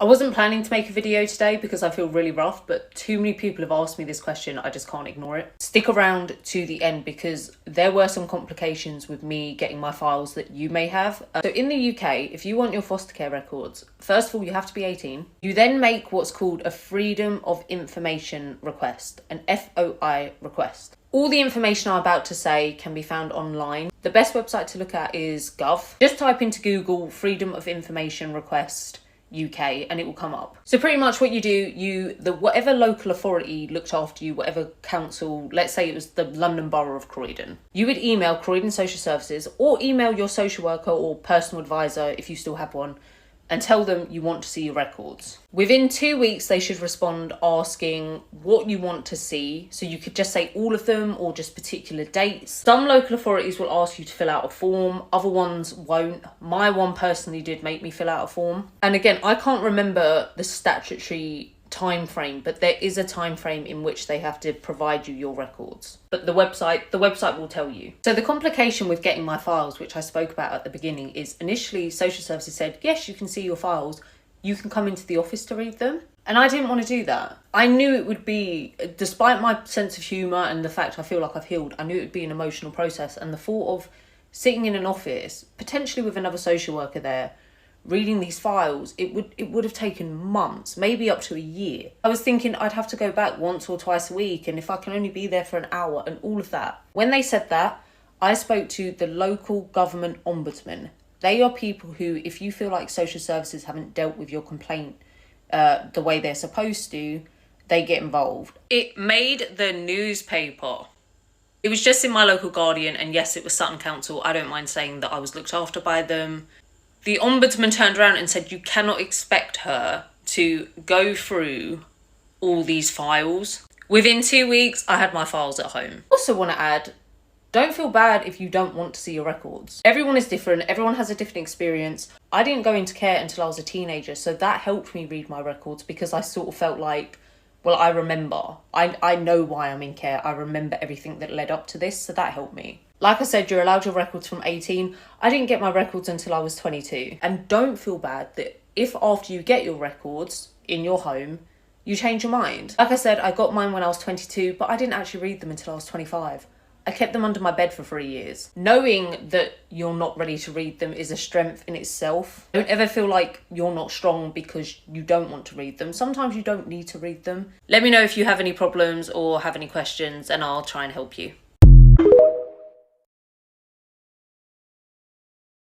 I wasn't planning to make a video today because I feel really rough, but too many people have asked me this question, I just can't ignore it. Stick around to the end because there were some complications with me getting my files that you may have. So in the UK, if you want your foster care records, first of all, you have to be 18. You then make what's called a Freedom of Information request, an FOI request. All the information I'm about to say can be found online. The best website to look at is Gov. Just type into Google Freedom of Information Request UK and it will come up. So pretty much what you do, whatever local authority looked after you, whatever council, let's say it was the London Borough of Croydon, you would email Croydon Social Services or email your social worker or personal advisor if you still have one and tell them you want to see your records. Within 2 weeks, they should respond asking what you want to see. So you could just say all of them or just particular dates. Some local authorities will ask you to fill out a form, other ones won't. My one personally did make me fill out a form. And again, I can't remember the statutory time frame, but there is a time frame in which they have to provide you your records, but the website will tell you. So the complication with getting my files, which I spoke about at the beginning, is initially social services said, yes, you can see your files, you can come into the office to read them, and I didn't want to do that. I knew it would be, despite my sense of humour and the fact I feel like I've healed, I knew it would be an emotional process, and the thought of sitting in an office potentially with another social worker there reading these files, it would have taken months, maybe up to a year. I was thinking I'd have to go back once or twice a week, and if I can only be there for an hour and all of that. When they said that, I spoke to the local government ombudsman. They are people who, if you feel like social services haven't dealt with your complaint the way they're supposed to, they get involved. It made the newspaper. It was just in my local Guardian, and yes, it was Sutton Council. I don't mind saying that I was looked after by them. The ombudsman turned around and said, you cannot expect her to go through all these files. Within 2 weeks, I had my files at home. Also want to add, don't feel bad if you don't want to see your records. Everyone is different. Everyone has a different experience. I didn't go into care until I was a teenager, so that helped me read my records because I sort of felt like, well, I remember. I know why I'm in care. I remember everything that led up to this, so that helped me. Like I said, you're allowed your records from 18. I didn't get my records until I was 22. And don't feel bad that if after you get your records in your home, you change your mind. Like I said, I got mine when I was 22, but I didn't actually read them until I was 25. I kept them under my bed for 3 years. Knowing that you're not ready to read them is a strength in itself. Don't ever feel like you're not strong because you don't want to read them. Sometimes you don't need to read them. Let me know if you have any problems or have any questions and I'll try and help you.